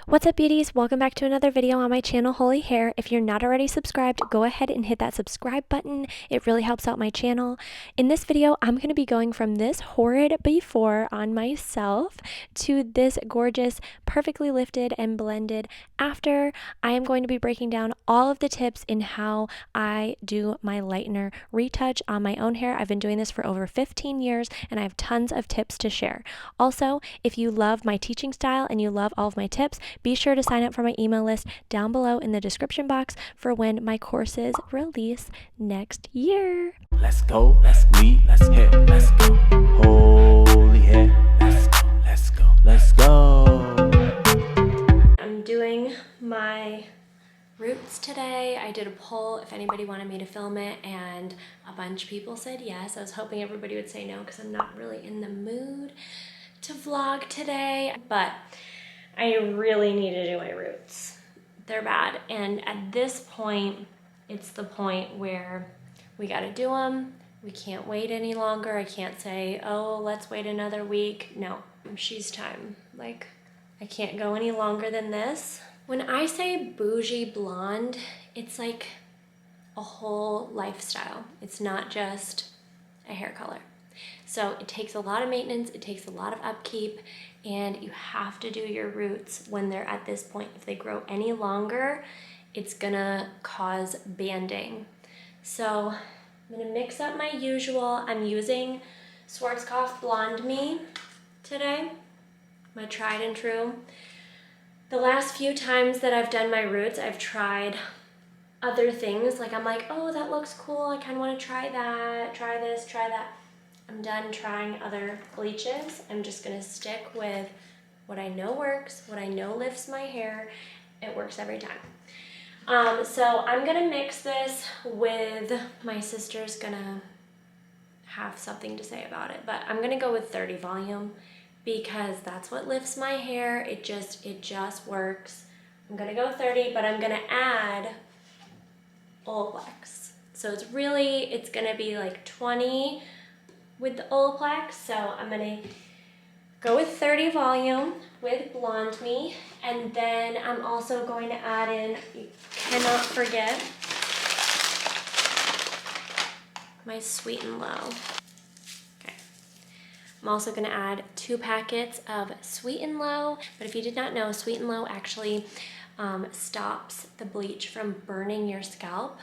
What's up, beauties? Welcome back to another video on my channel, Holy Hair. If you're not already subscribed, go ahead and hit that subscribe button. It really helps out my channel. In this video, I'm going to be going from this horrid before on myself to this gorgeous, perfectly lifted and blended after. I am going to be breaking down all of the tips in how I do my lightener retouch on my own hair. I've been doing this for over 15 years and I have tons of tips to share. Also, if you love my teaching style and you love all of my tips, be sure to sign up for my email list down below in the description box for when my courses release next year. Let's go, let's lead, let's hit, let's go. Holy hair, let's go, let's go, let's go. I'm doing my roots today. I did a poll if anybody wanted me to film it and a bunch of people said yes. I was hoping everybody would say no because I'm not really in the mood to vlog today, but I really need to do my roots. They're bad, and at this point, it's the point where we gotta do them. We can't wait any longer. I can't say, oh, let's wait another week. No, she's time. Like, I can't go any longer than this. When I say bougie blonde, it's like a whole lifestyle. It's not just a hair color. So it takes a lot of maintenance, it takes a lot of upkeep, and you have to do your roots when they're at this point. If they grow any longer, it's gonna cause banding. So I'm gonna mix up my usual. I'm using Schwarzkopf Blonde Me today, my tried and true. The last few times that I've done my roots, I've tried other things. Like I'm like, oh, that looks cool. I kind of want to try that, try this, try that. I'm done trying other bleaches. I'm just gonna stick with what I know works, what I know lifts my hair. It works every time. So I'm gonna mix this with, my sister's gonna have something to say about it, but I'm gonna go with 30 volume because that's what lifts my hair. It just works. I'm gonna go 30, but I'm gonna add Olaplex. So it's gonna be like 20 with the Olaplex. So I'm gonna go with 30 volume with Blonde Me, and then I'm also going to add in, you cannot forget, my Sweet and Low. Okay. I'm also gonna add 2 packets of Sweet and Low, but if you did not know, Sweet and Low actually stops the bleach from burning your scalp.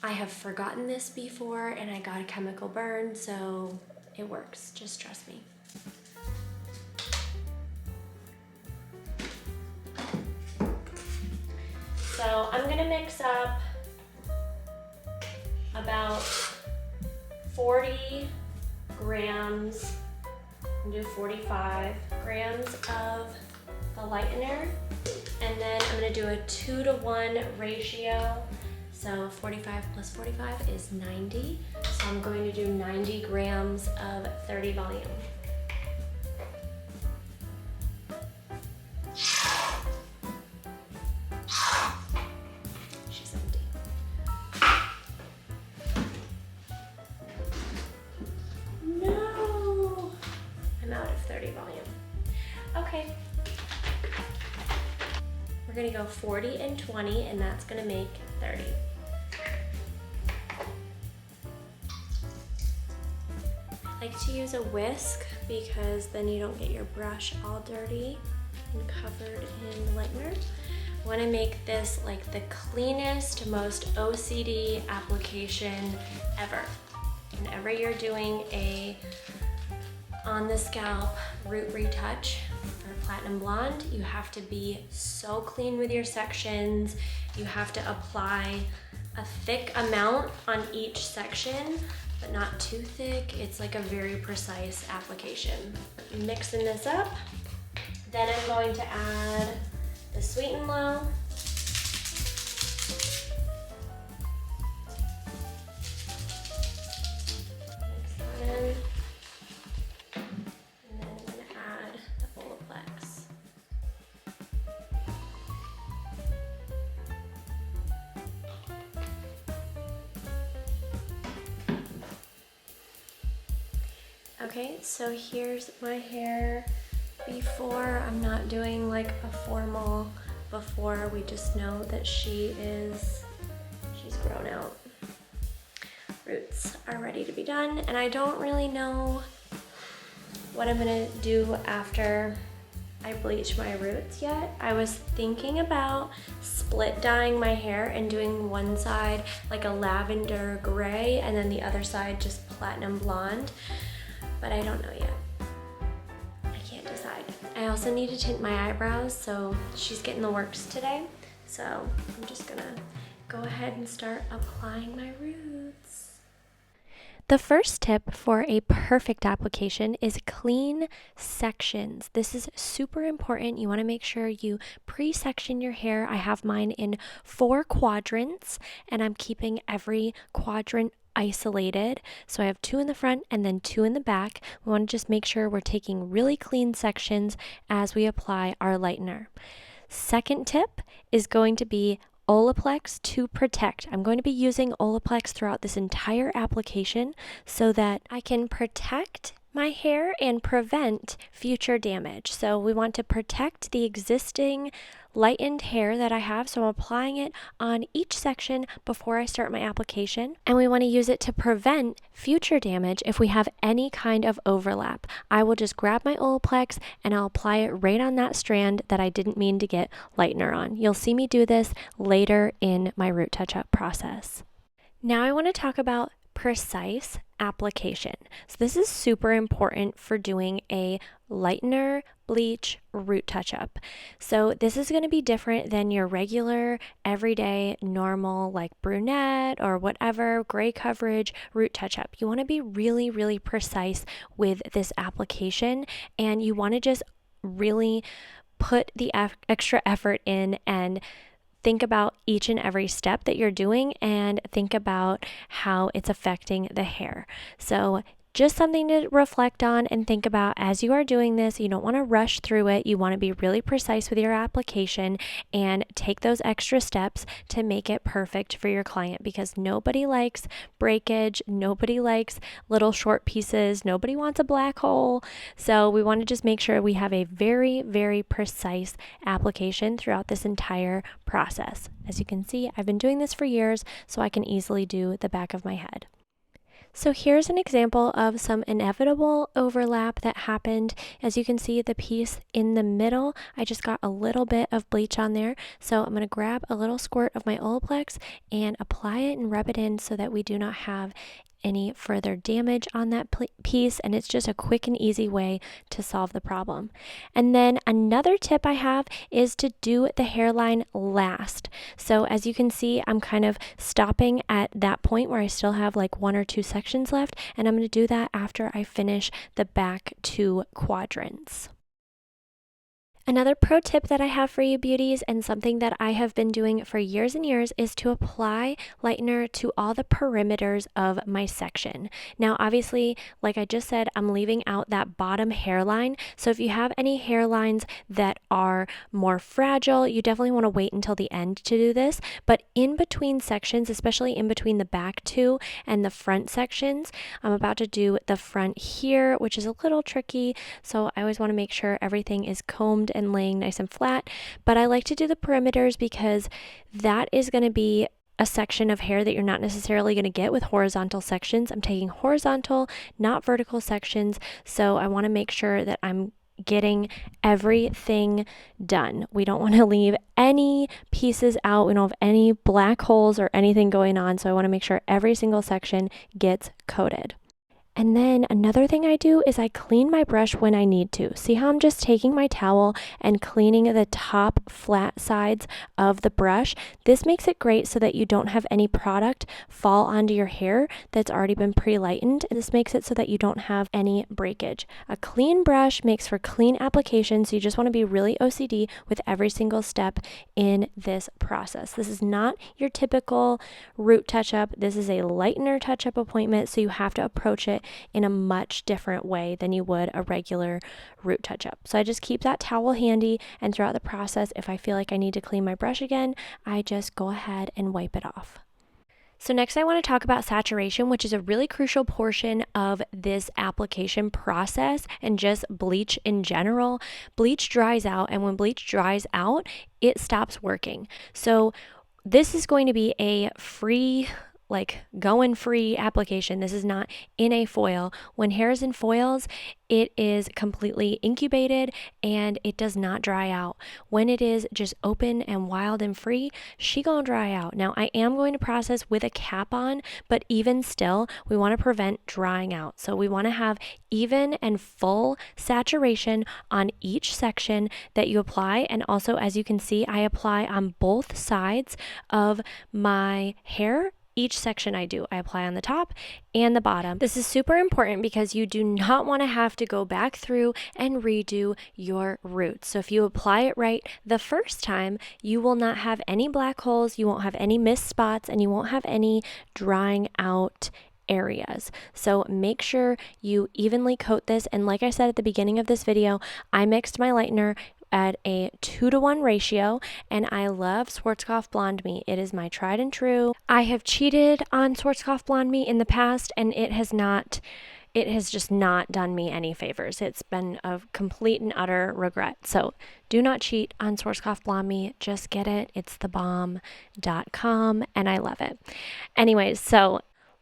I have forgotten this before and I got a chemical burn, so it works, just trust me. So I'm gonna mix up about 40 grams, I'm gonna do 45 grams of the lightener, and then I'm gonna do a 2-to-1 ratio. So 45 plus 45 is 90. So I'm going to do 90 grams of 30 volume. She's empty. No! I'm out of 30 volume. Okay. We're gonna go 40 and 20, and that's gonna make 30. I like to use a whisk because then you don't get your brush all dirty and covered in lightener. I want to make this like the cleanest, most OCD application ever. Whenever you're doing a on the scalp root retouch for Platinum Blonde, you have to be so clean with your sections. You have to apply a thick amount on each section, but not too thick. It's like a very precise application. Mixing this up, then I'm going to add the Sweet and Low. Mix that in. And then I'm gonna add the Olaplex. Okay, so here's my hair before. I'm not doing like a formal before. We just know that she's grown out. Roots are ready to be done, and I don't really know what I'm gonna do after I bleach my roots yet. I was thinking about split dyeing my hair and doing one side like a lavender gray and then the other side just platinum blonde, but I don't know yet. I can't decide. I also need to tint my eyebrows, so she's getting the works today. So I'm just gonna go ahead and start applying my roots. The first tip for a perfect application is clean sections. This is super important. You want to make sure you pre-section your hair. I have mine in 4 quadrants, and I'm keeping every quadrant isolated. So I have 2 in the front and then 2 in the back. We want to just make sure we're taking really clean sections as we apply our lightener. Second tip is going to be Olaplex to protect. I'm going to be using Olaplex throughout this entire application so that I can protect my hair and prevent future damage. So we want to protect the existing lightened hair that I have, so I'm applying it on each section before I start my application, and we want to use it to prevent future damage if we have any kind of overlap. I will just grab my Olaplex and I'll apply it right on that strand that I didn't mean to get lightener on. You'll see me do this later in my root touch-up process. Now I want to talk about precise application. So this is super important for doing a lightener, bleach, root touch-up. So this is going to be different than your regular, everyday, normal, like brunette or whatever, gray coverage root touch-up. You want to be really, really precise with this application, and you want to just really put the extra effort in and think about each and every step that you're doing and think about how it's affecting the hair. So just something to reflect on and think about as you are doing this. You don't want to rush through it. You want to be really precise with your application and take those extra steps to make it perfect for your client, because nobody likes breakage. Nobody likes little short pieces. Nobody wants a black hole. So we want to just make sure we have a very, very precise application throughout this entire process. As you can see, I've been doing this for years, so I can easily do the back of my head. So here's an example of some inevitable overlap that happened. As you can see, the piece in the middle, I just got a little bit of bleach on there. So I'm going to grab a little squirt of my Olaplex and apply it and rub it in so that we do not have any further damage on that piece, and it's just a quick and easy way to solve the problem. And then another tip I have is to do the hairline last. So as you can see, I'm kind of stopping at that point where I still have like 1 or 2 sections left, and I'm going to do that after I finish the back 2 quadrants. Another pro tip that I have for you beauties, and something that I have been doing for years and years, is to apply lightener to all the perimeters of my section. Now obviously, like I just said, I'm leaving out that bottom hairline, so if you have any hairlines that are more fragile, you definitely want to wait until the end to do this. But in between sections, especially in between the back 2 and the front sections, I'm about to do the front here, which is a little tricky, so I always want to make sure everything is combed and laying nice and flat. But I like to do the perimeters because that is going to be a section of hair that you're not necessarily going to get with horizontal sections. I'm taking horizontal, not vertical sections, so I want to make sure that I'm getting everything done. We don't want to leave any pieces out. We don't have any black holes or anything going on, so I want to make sure every single section gets coated. And then another thing I do is I clean my brush when I need to. See how I'm just taking my towel and cleaning the top flat sides of the brush? This makes it great so that you don't have any product fall onto your hair that's already been pre-lightened. This makes it so that you don't have any breakage. A clean brush makes for clean application, so you just want to be really OCD with every single step in this process. This is not your typical root touch-up. This is a lightener touch-up appointment, so you have to approach it in a much different way than you would a regular root touch-up. So I just keep that towel handy, and throughout the process, if I feel like I need to clean my brush again, I just go ahead and wipe it off. So next I want to talk about saturation, which is a really crucial portion of this application process and just bleach in general. Bleach dries out, and when bleach dries out, it stops working. So this is going to be a free, like going free application. This is not in a foil. When hair is in foils, it is completely incubated and it does not dry out. When it is just open and wild and free, she gonna dry out. Now I am going to process with a cap on, but even still, we want to prevent drying out. So we want to have even and full saturation on each section that you apply. And also, as you can see, I apply on both sides of my hair. Each section I apply on the top and the bottom. This is super important because you do not want to have to go back through and redo your roots. So if you apply it right the first time, you will not have any black holes, you won't have any missed spots, and you won't have any drying out areas. So make sure you evenly coat this. And like I said at the beginning of this video, I mixed my lightener at a 2-to-1 ratio, and I love Schwarzkopf Blonde Me. It is my tried and true. I have cheated on Schwarzkopf Blonde Me in the past, and it has just not done me any favors. It's been a complete and utter regret. So do not cheat on Schwarzkopf Blonde Me. Just get it. It's thebomb.com, and I love it. Anyways, so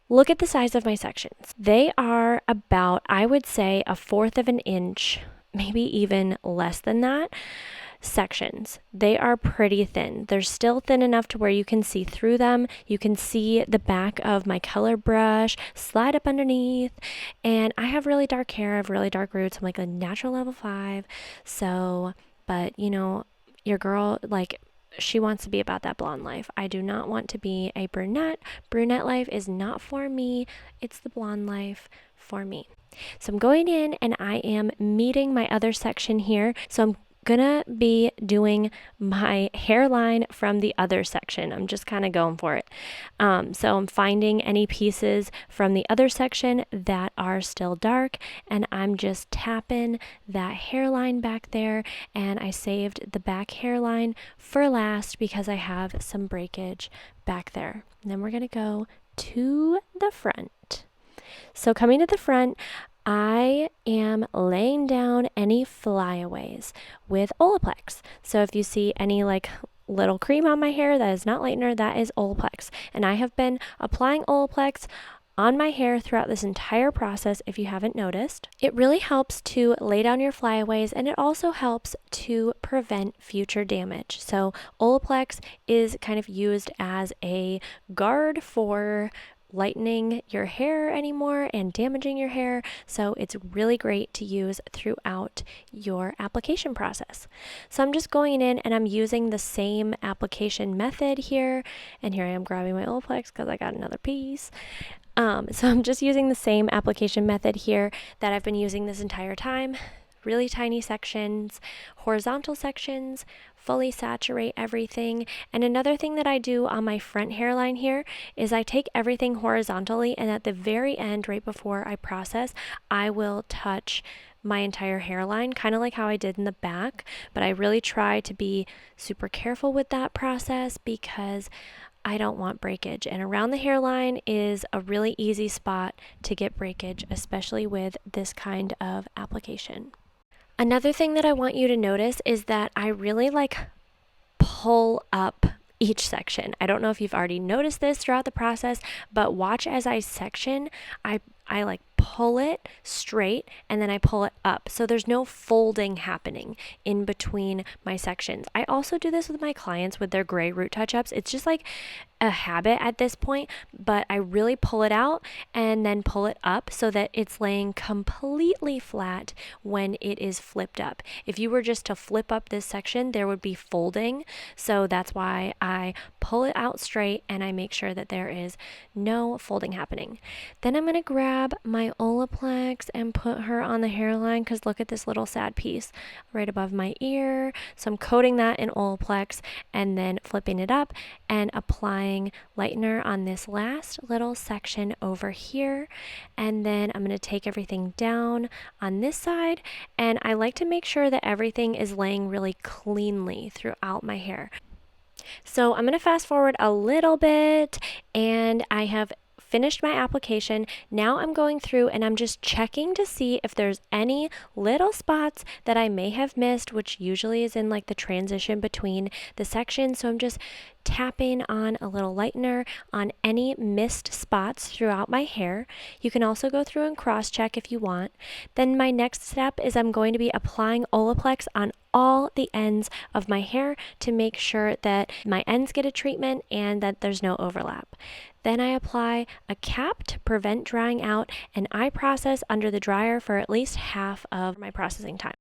look at the size of my sections. They are about, I would say, 1/4 of an inch, maybe even less than that, sections. They are pretty thin. They're still thin enough to where you can see through them. You can see the back of my color brush slide up underneath. And I have really dark hair. I have really dark roots. I'm like a natural level 5. So, but you know, your girl, like, she wants to be about that blonde life. I do not want to be a brunette. Brunette life is not for me. It's the blonde life for me. So I'm going in and I am meeting my other section here. So I'm gonna be doing my hairline from the other section. I'm just kind of going for it. So I'm finding any pieces from the other section that are still dark, and I'm just tapping that hairline back there. And I saved the back hairline for last because I have some breakage back there. And then we're gonna go to the front. So coming to the front, I am laying down any flyaways with Olaplex. So if you see any like little cream on my hair, that is not lightener, that is Olaplex. And I have been applying Olaplex on my hair throughout this entire process, if you haven't noticed. It really helps to lay down your flyaways, and it also helps to prevent future damage. So Olaplex is kind of used as a guard for lightening your hair anymore and damaging your hair. So it's really great to use throughout your application process. So I'm just going in and I'm using the same application method here. And here I am grabbing my Olaplex because I got another piece. So I'm just using the same application method here that I've been using this entire time. Really tiny sections, horizontal sections, fully saturate everything. And another thing that I do on my front hairline here is I take everything horizontally, and at the very end, right before I process, I will touch my entire hairline, kind of like how I did in the back. But I really try to be super careful with that process because I don't want breakage. And around the hairline is a really easy spot to get breakage, especially with this kind of application. Another thing that I want you to notice is that I really pull up each section. I don't know if you've already noticed this throughout the process, but watch as I section, I pull it straight and then I pull it up. So there's no folding happening in between my sections. I also do this with my clients with their gray root touch-ups. It's just like a habit at this point, but I really pull it out and then pull it up so that it's laying completely flat when it is flipped up. If you were just to flip up this section, there would be folding. So that's why I pull it out straight and I make sure that there is no folding happening. Then I'm going to grab my Olaplex and put her on the hairline, because look at this little sad piece right above my ear. So I'm coating that in Olaplex and then flipping it up and applying lightener on this last little section over here. And then I'm going to take everything down on this side, and I like to make sure that everything is laying really cleanly throughout my hair. So I'm going to fast forward a little bit, and I have finished my application. Now I'm going through and I'm just checking to see if there's any little spots that I may have missed, which usually is in like the transition between the sections. So I'm just tapping on a little lightener on any missed spots throughout my hair. You can also go through and cross check if you want. Then my next step is I'm going to be applying Olaplex on all the ends of my hair to make sure that my ends get a treatment and that there's no overlap. Then I apply a cap to prevent drying out, and I process under the dryer for at least half of my processing time.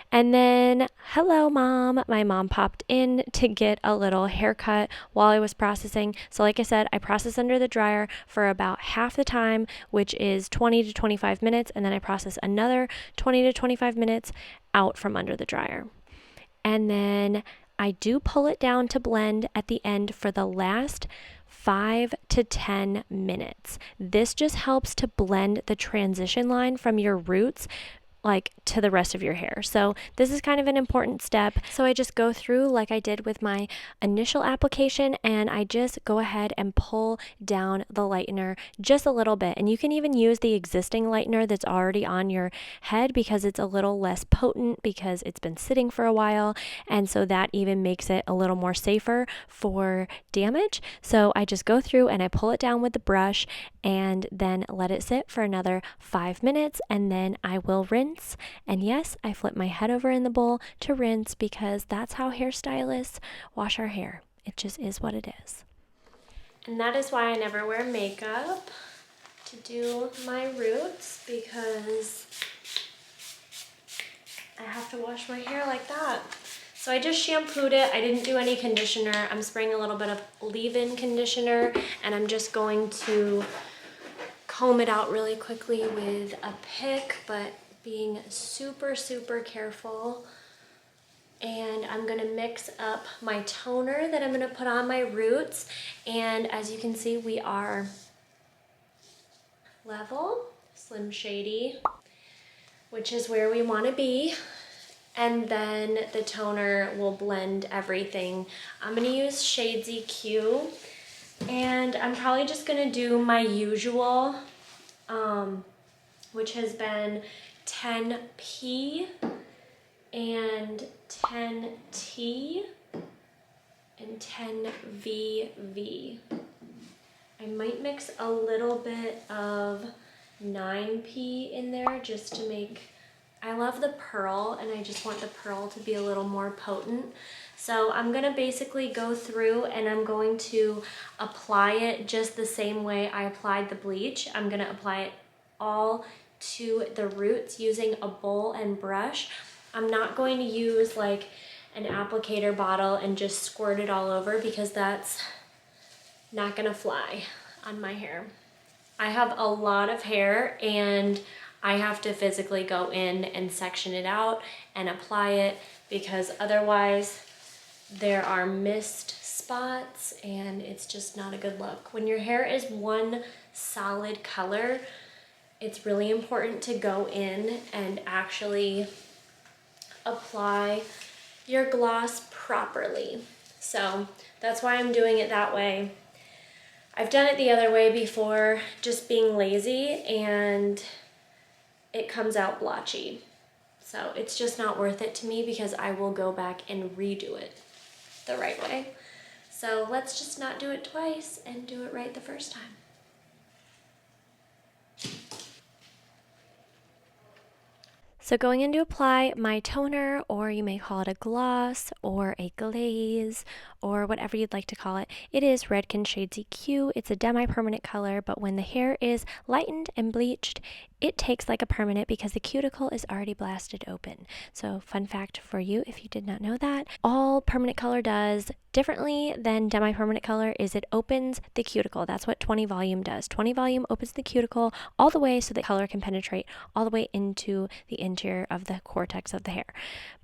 And then, hello mom. My mom popped in to get a little haircut while I was processing. So like I said, I process under the dryer for about half the time, which is 20 to 25 minutes. And then I process another 20 to 25 minutes out from under the dryer. And then I do pull it down to blend at the end for the last 5 to 10 minutes. This just helps to blend the transition line from your roots like to the rest of your hair. So this is kind of an important step. So I just go through like I did with my initial application, and I just go ahead and pull down the lightener just a little bit. And you can even use the existing lightener that's already on your head because it's a little less potent because it's been sitting for a while. And so that even makes it a little more safer for damage. So I just go through and I pull it down with the brush and then let it sit for another 5 minutes, and then I will rinse. And yes, I flip my head over in the bowl to rinse because that's how hairstylists wash our hair. It just is what it is. And that is why I never wear makeup to do my roots, because I have to wash my hair like that. So I just shampooed it. I didn't do any conditioner. I'm spraying a little bit of leave-in conditioner, and I'm just going to comb it out really quickly with a pick, but being super, super careful. And I'm gonna mix up my toner that I'm gonna put on my roots. And as you can see, we are level, Slim Shady, which is where we wanna be. And then the toner will blend everything. I'm gonna use Shades EQ, and I'm probably just gonna do my usual, which has been 10P and 10T and 10VV. I might mix a little bit of 9P in there just to make, I love the pearl and I just want the pearl to be a little more potent. So I'm gonna basically go through and I'm going to apply it just the same way I applied the bleach. I'm gonna apply it all to the roots using a bowl and brush. I'm not going to use like an applicator bottle and just squirt it all over because that's not gonna fly on my hair. I have a lot of hair and I have to physically go in and section it out and apply it because otherwise there are missed spots and it's just not a good look. When your hair is one solid color, it's really important to go in and actually apply your gloss properly. So that's why I'm doing it that way. I've done it the other way before, just being lazy, and it comes out blotchy. So it's just not worth it to me because I will go back and redo it the right way. So let's just not do it twice and do it right the first time. So going in to apply my toner, or you may call it a gloss or a glaze or whatever you'd like to call it. It is Redken Shades EQ. It's a demi-permanent color, but when the hair is lightened and bleached, it takes like a permanent because the cuticle is already blasted open. So fun fact for you if you did not know that, all permanent color does differently than demi-permanent color is it opens the cuticle. That's what 20 volume does. 20 volume opens the cuticle all the way so the color can penetrate all the way into the interior of the cortex of the hair.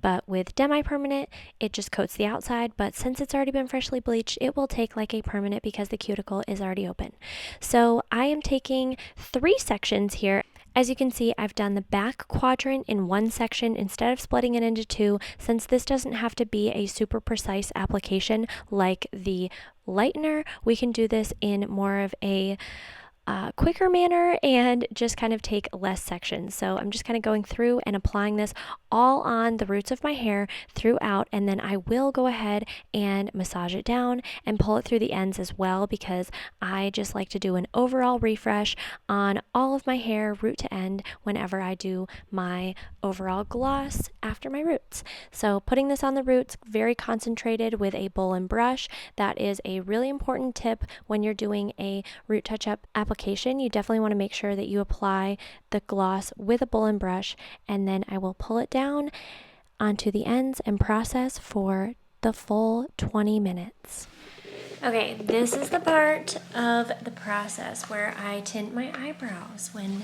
But with demi-permanent, it just coats the outside, but since it's already been freshly bleached, it will take like a permanent because the cuticle is already open. So I am taking 3 sections here. As you can see, I've done the back quadrant in one section instead of splitting it into two, since this doesn't have to be a super precise application like the lightener. We can do this in more of a quicker manner and just kind of take less sections. So I'm just kind of going through and applying this all on the roots of my hair throughout, and then I will go ahead and massage it down and pull it through the ends as well, because I just like to do an overall refresh on all of my hair root to end whenever I do my overall gloss after my roots. So putting this on the roots, very concentrated with a bowl and brush. That is a really important tip when you're doing a root touch-up application. You definitely want to make sure that you apply the gloss with a bowl and brush, and then I will pull it down onto the ends and process for the full 20 minutes. Okay, this is the part of the process where I tint my eyebrows when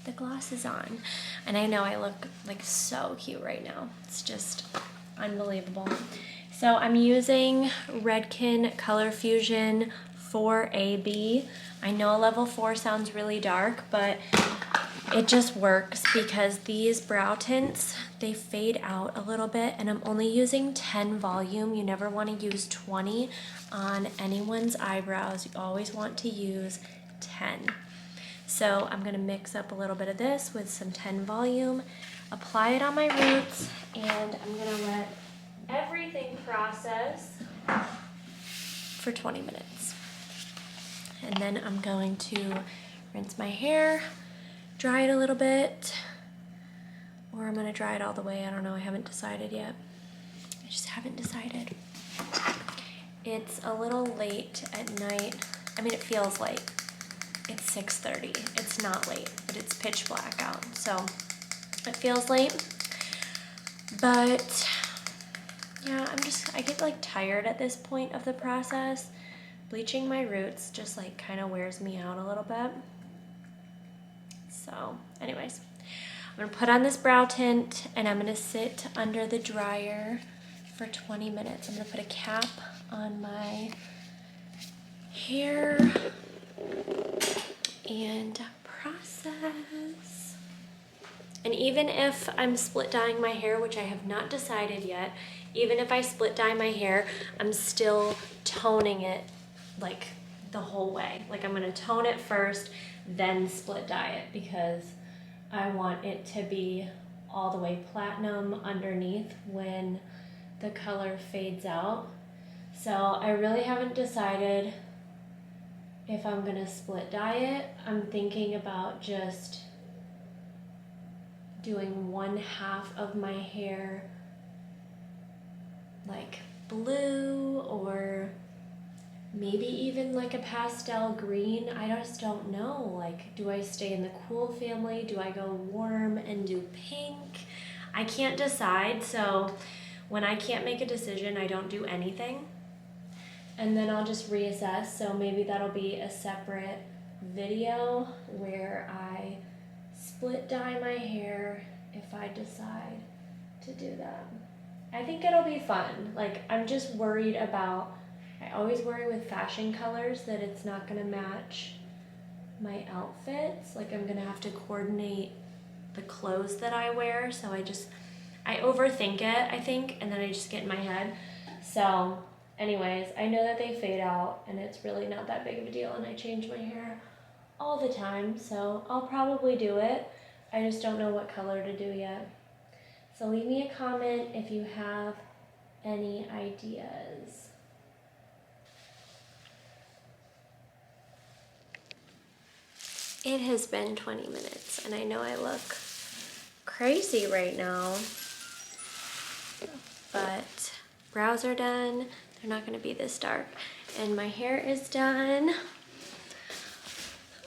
the gloss is on. And I know I look like so cute right now. It's just unbelievable. So I'm using Redken Color Fusion 4AB. I know level 4 sounds really dark, but it just works because these brow tints, they fade out a little bit, and I'm only using 10 volume. You never want to use 20 on anyone's eyebrows. You always want to use 10. So I'm going to mix up a little bit of this with some 10 volume, apply it on my roots, and I'm going to let everything process for 20 minutes. And then I'm going to rinse my hair, dry it a little bit, or I'm going to dry it all the way. I don't know. I haven't decided yet. I just haven't decided. It's a little late at night. I mean, it feels late. It's 6:30. It's not late, but it's pitch black out, so it feels late. But yeah, I get like tired at this point of the process. Bleaching my roots just like kind of wears me out a little bit. So anyways, I'm gonna put on this brow tint and I'm gonna sit under the dryer for 20 minutes. I'm gonna put a cap on my hair and process. And even if I'm split dyeing my hair, which I have not decided yet, even if I split dye my hair, I'm still toning it like the whole way. Like I'm gonna tone it first, then split dye it, because I want it to be all the way platinum underneath when the color fades out. So I really haven't decided if I'm gonna split dye it. I'm thinking about just doing one half of my hair like blue, or maybe even like a pastel green. I just don't know. Like, do I stay in the cool family? Do I go warm and do pink? I can't decide. So when I can't make a decision, I don't do anything. And then I'll just reassess. So maybe that'll be a separate video where I split dye my hair if I decide to do that. I think it'll be fun. Like, I'm just worried about, I always worry with fashion colors that it's not gonna match my outfits. Like, I'm gonna have to coordinate the clothes that I wear. So I overthink it, I think, and then I just get in my head. So anyways, I know that they fade out and it's really not that big of a deal, and I change my hair all the time, so I'll probably do it. I just don't know what color to do yet. So leave me a comment if you have any ideas. It has been 20 minutes and I know I look crazy right now, but brows are done. They're not gonna be this dark. And my hair is done.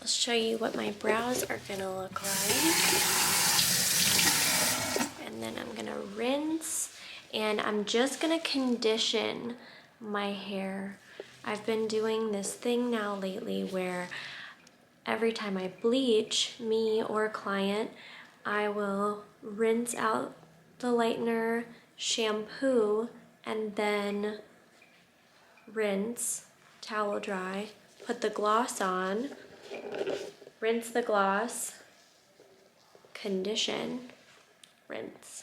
I'll show you what my brows are gonna look like. And then I'm gonna rinse, and I'm just gonna condition my hair. I've been doing this thing now lately where every time I bleach, me or a client, I will rinse out the lightener, shampoo, and then rinse, towel dry, put the gloss on, rinse the gloss, condition, rinse.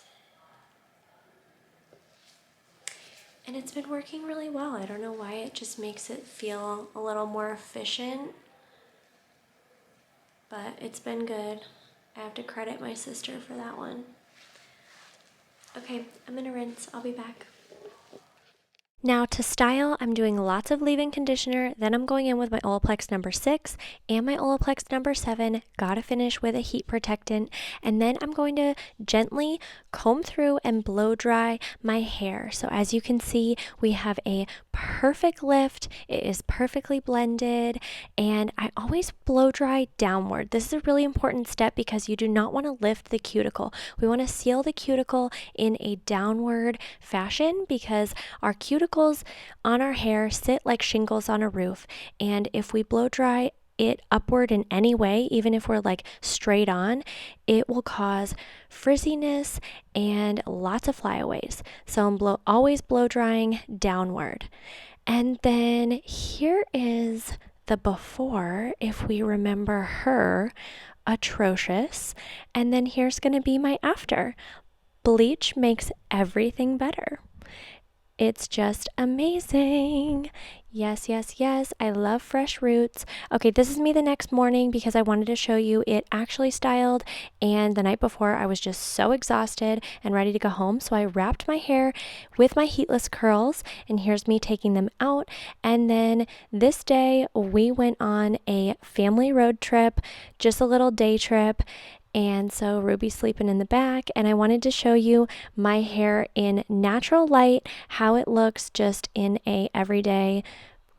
And it's been working really well. I don't know why, it just makes it feel a little more efficient, but it's been good. I have to credit my sister for that one. Okay, I'm gonna rinse. I'll be back. Now to style, I'm doing lots of leave-in conditioner, then I'm going in with my Olaplex number 6 and my Olaplex number 7, gotta finish with a heat protectant, and then I'm going to gently comb through and blow dry my hair. So as you can see, we have a perfect lift, it is perfectly blended, and I always blow dry downward. This is a really important step because you do not want to lift the cuticle. We want to seal the cuticle in a downward fashion because our cuticles on our hair sit like shingles on a roof, and if we blow dry it upward in any way, even if we're like straight on, it will cause frizziness and lots of flyaways. So I'm always blow drying downward. And then here is the before, if we remember her, atrocious. And then here's going to be my after. Bleach makes everything better. It's just amazing. Yes, yes, yes. I love fresh roots. Okay, this is me the next morning because I wanted to show you it actually styled, and the night before I was just so exhausted and ready to go home, so I wrapped my hair with my heatless curls, and here's me taking them out. And then this day we went on a family road trip, just a little day trip. And so Ruby's sleeping in the back, and I wanted to show you my hair in natural light, how it looks just in a everyday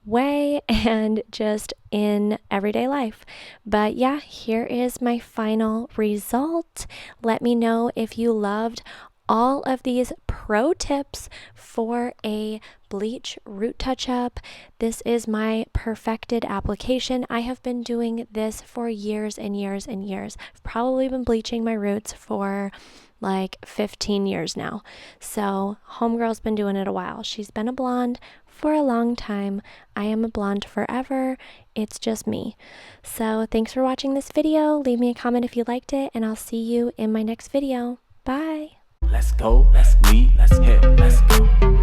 way and just in everyday life. But yeah, here is my final result. Let me know if you loved all of these pro tips for a bleach root touch-up. This is my perfected application. I have been doing this for years and years and years. I've probably been bleaching my roots for like 15 years now. So homegirl's been doing it a while. She's been a blonde for a long time. I am a blonde forever. It's just me. So thanks for watching this video. Leave me a comment if you liked it, and I'll see you in my next video. Bye. Let's go, let's leave, let's hit, let's go.